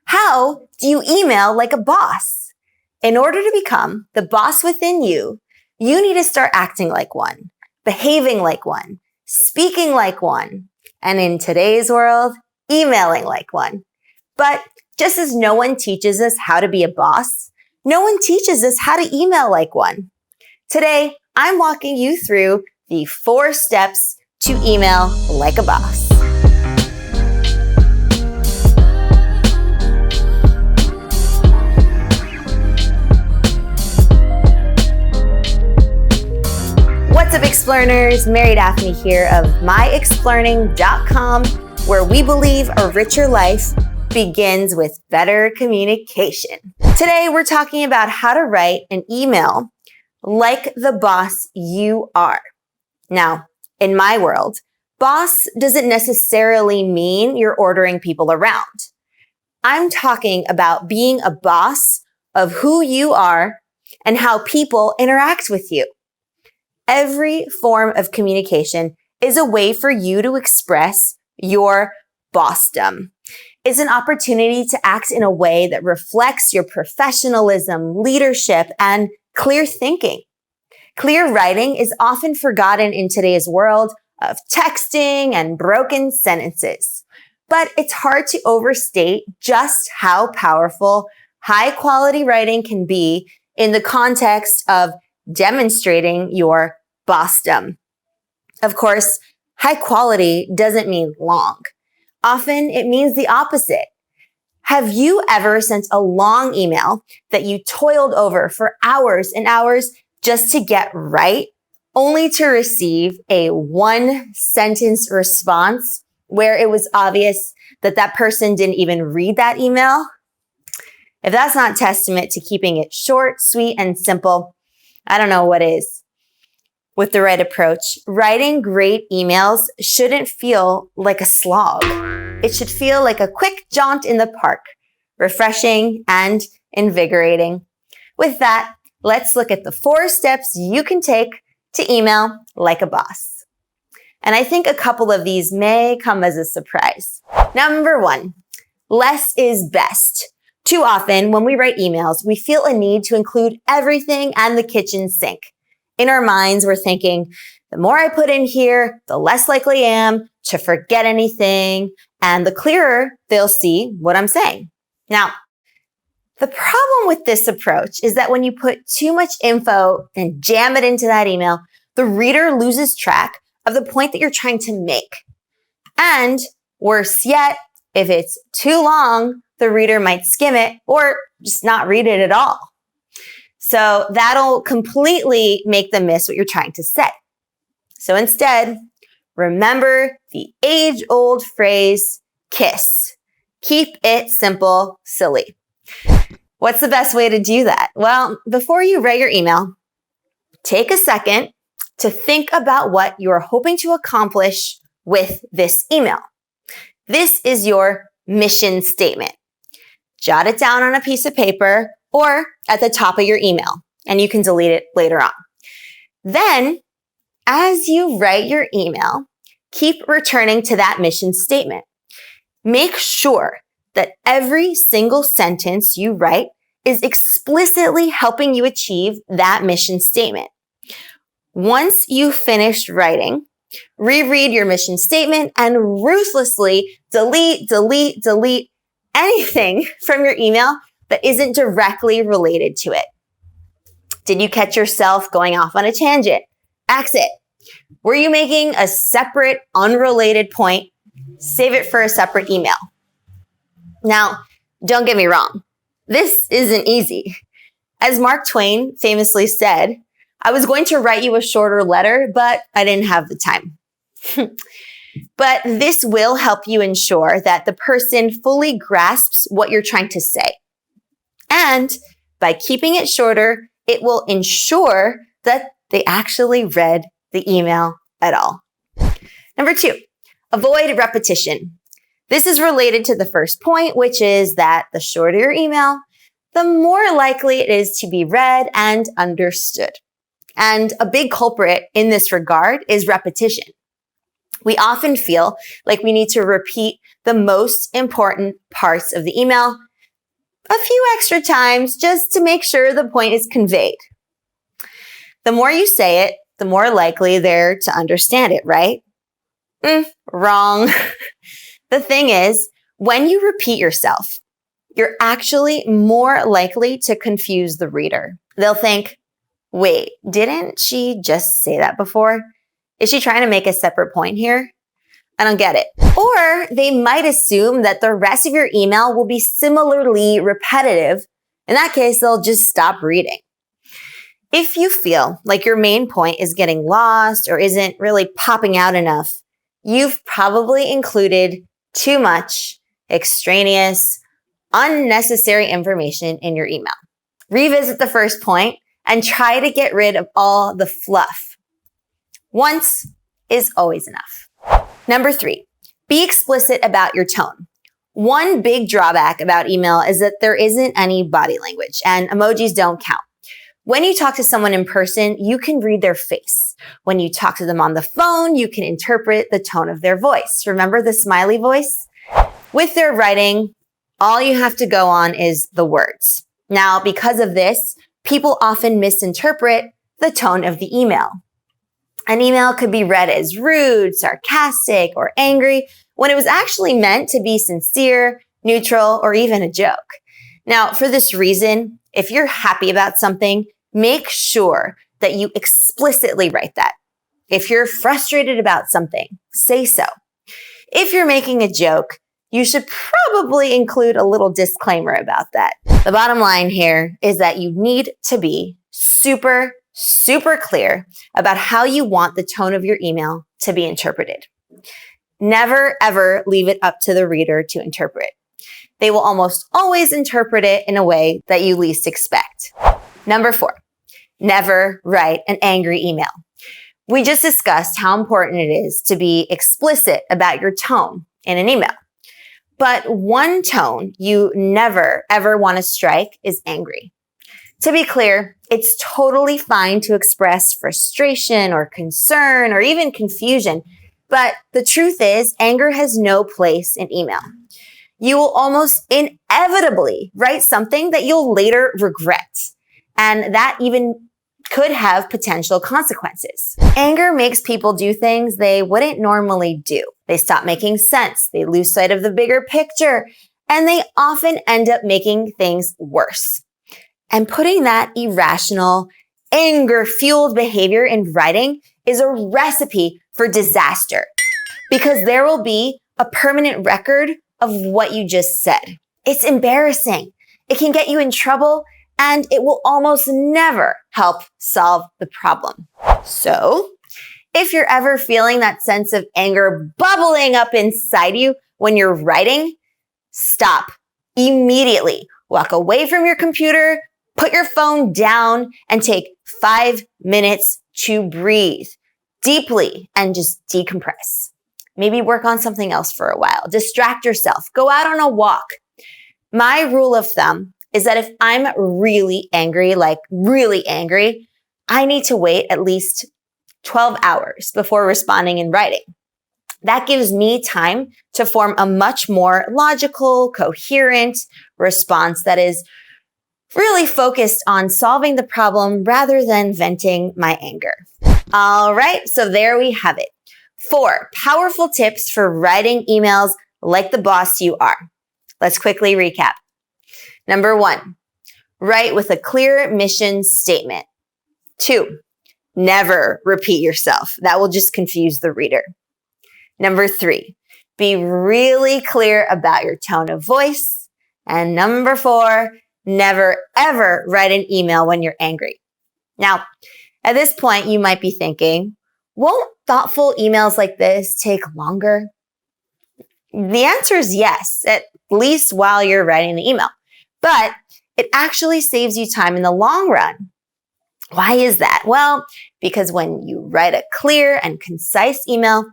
How do you email like a boss? In order to become the boss within you, you need to start acting like one, behaving like one, speaking like one, and in today's world, emailing like one. But just as no one teaches us how to be a boss, no one teaches us how to email like one. Today, I'm walking you through the 4 steps to email like a boss. What's up, Explearners? Mary Daphne here of myexplearning.com, where we believe a richer life begins with better communication. Today, we're talking about how to write an email like the boss you are. Now, in my world, boss doesn't necessarily mean you're ordering people around. I'm talking about being a boss of who you are and how people interact with you. Every form of communication is a way for you to express your bossdom. It's an opportunity to act in a way that reflects your professionalism, leadership, and clear thinking. Clear writing is often forgotten in today's world of texting and broken sentences. But it's hard to overstate just how powerful high-quality writing can be in the context of demonstrating your bossdom. Of course, high quality doesn't mean long. Often it means the opposite. Have you ever sent a long email that you toiled over for hours and hours just to get right, only to receive a 1-sentence response where it was obvious that that person didn't even read that email? If that's not testament to keeping it short, sweet, and simple, I don't know what is. With the right approach, writing great emails shouldn't feel like a slog. It should feel like a quick jaunt in the park, refreshing and invigorating. With that, let's look at the 4 steps you can take to email like a boss. And I think a couple of these may come as a surprise. Number 1, less is best. Too often, when we write emails, we feel a need to include everything and the kitchen sink. In our minds, we're thinking, the more I put in here, the less likely I am to forget anything, and the clearer they'll see what I'm saying. Now, the problem with this approach is that when you put too much info and jam it into that email, the reader loses track of the point that you're trying to make. And worse yet, if it's too long, the reader might skim it or just not read it at all. So that'll completely make them miss what you're trying to say. So instead, remember the age-old phrase, KISS. Keep it simple, silly. What's the best way to do that? Well, before you write your email, take a second to think about what you're hoping to accomplish with this email. This is your mission statement. Jot it down on a piece of paper or at the top of your email, and you can delete it later on. Then, as you write your email, keep returning to that mission statement. Make sure that every single sentence you write is explicitly helping you achieve that mission statement. Once you've finished writing, reread your mission statement and ruthlessly delete anything from your email that isn't directly related to it. Did you catch yourself going off on a tangent? Exit. Were you making a separate, unrelated point? Save it for a separate email. Now, don't get me wrong. This isn't easy. As Mark Twain famously said, I was going to write you a shorter letter, but I didn't have the time. But this will help you ensure that the person fully grasps what you're trying to say. And by keeping it shorter, it will ensure that they actually read the email at all. Number 2, avoid repetition. This is related to the first point, which is that the shorter your email, the more likely it is to be read and understood. And a big culprit in this regard is repetition. We often feel like we need to repeat the most important parts of the email a few extra times just to make sure the point is conveyed. The more you say it, the more likely they're to understand it, right? Wrong. The thing is, when you repeat yourself, you're actually more likely to confuse the reader. They'll think, wait, didn't she just say that before? Is she trying to make a separate point here? I don't get it. Or they might assume that the rest of your email will be similarly repetitive. In that case, they'll just stop reading. If you feel like your main point is getting lost or isn't really popping out enough, you've probably included too much extraneous, unnecessary information in your email. Revisit the first point and try to get rid of all the fluff. Once is always enough. Number 3, be explicit about your tone. One big drawback about email is that there isn't any body language and emojis don't count. When you talk to someone in person, you can read their face. When you talk to them on the phone, you can interpret the tone of their voice. Remember the smiley voice? With their writing, all you have to go on is the words. Now, because of this, people often misinterpret the tone of the email. An email could be read as rude, sarcastic, or angry when it was actually meant to be sincere, neutral, or even a joke. Now, for this reason, if you're happy about something, make sure that you explicitly write that. If you're frustrated about something, say so. If you're making a joke, you should probably include a little disclaimer about that. The bottom line here is that you need to be super clear about how you want the tone of your email to be interpreted. Never, ever leave it up to the reader to interpret. They will almost always interpret it in a way that you least expect. Number 4, never write an angry email. We just discussed how important it is to be explicit about your tone in an email. But one tone you never, ever want to strike is angry. To be clear, it's totally fine to express frustration or concern or even confusion. But the truth is, anger has no place in email. You will almost inevitably write something that you'll later regret. And that even could have potential consequences. Anger makes people do things they wouldn't normally do. They stop making sense. They lose sight of the bigger picture. And they often end up making things worse. And putting that irrational, anger-fueled behavior in writing is a recipe for disaster because there will be a permanent record of what you just said. It's embarrassing. It can get you in trouble and it will almost never help solve the problem. So, if you're ever feeling that sense of anger bubbling up inside you when you're writing, stop immediately. Walk away from your computer, put your phone down, and take 5 minutes to breathe deeply and just decompress. Maybe work on something else for a while. Distract yourself. Go out on a walk. My rule of thumb is that if I'm really angry, like really angry, I need to wait at least 12 hours before responding in writing. That gives me time to form a much more logical, coherent response that is really focused on solving the problem rather than venting my anger. All right, so there we have it. 4 powerful tips for writing emails like the boss you are. Let's quickly recap. Number 1, write with a clear mission statement. 2, never repeat yourself. That will just confuse the reader. Number 3, be really clear about your tone of voice. And number 4, never ever write an email when you're angry. Now, at this point, you might be thinking, won't thoughtful emails like this take longer? The answer is yes, at least while you're writing the email. But it actually saves you time in the long run. Why is that? Well, because when you write a clear and concise email,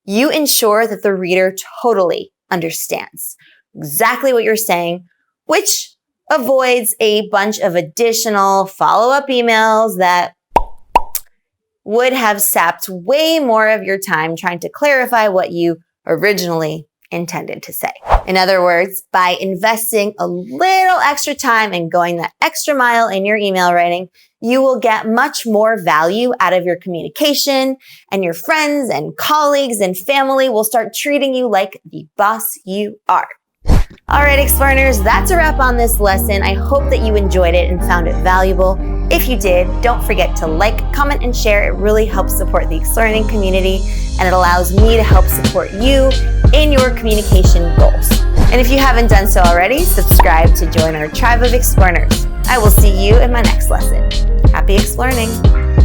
you ensure that the reader totally understands exactly what you're saying, which avoids a bunch of additional follow-up emails that would have sapped way more of your time trying to clarify what you originally intended to say. In other words, by investing a little extra time and going that extra mile in your email writing, you will get much more value out of your communication, and your friends and colleagues and family will start treating you like the boss you are. All right, Explearners, that's a wrap on this lesson. I hope that you enjoyed it and found it valuable. If you did, don't forget to like, comment, and share. It really helps support the Explearning community, and it allows me to help support you in your communication goals. And if you haven't done so already, subscribe to join our tribe of Explearners. I will see you in my next lesson. Happy Explearning!